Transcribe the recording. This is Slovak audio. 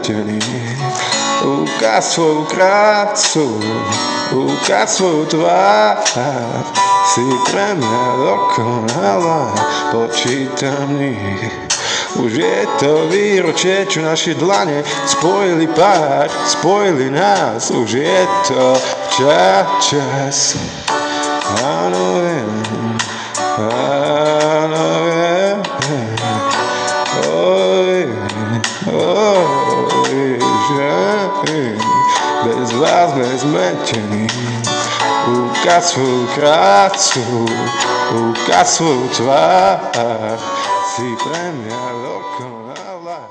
zmetený. Ukáž svoju krásu, ukáž svoju tvár. Si pre mňa dokonalá, počítam dní. Už je to výročie, čo naše dlane spojili pár, spojili nás. Už je to čas. Áno, viem, bez vás sme zmetení. Ukáž svoju krásu, ukáž svoju tvár. Si pre mňa dokonalá.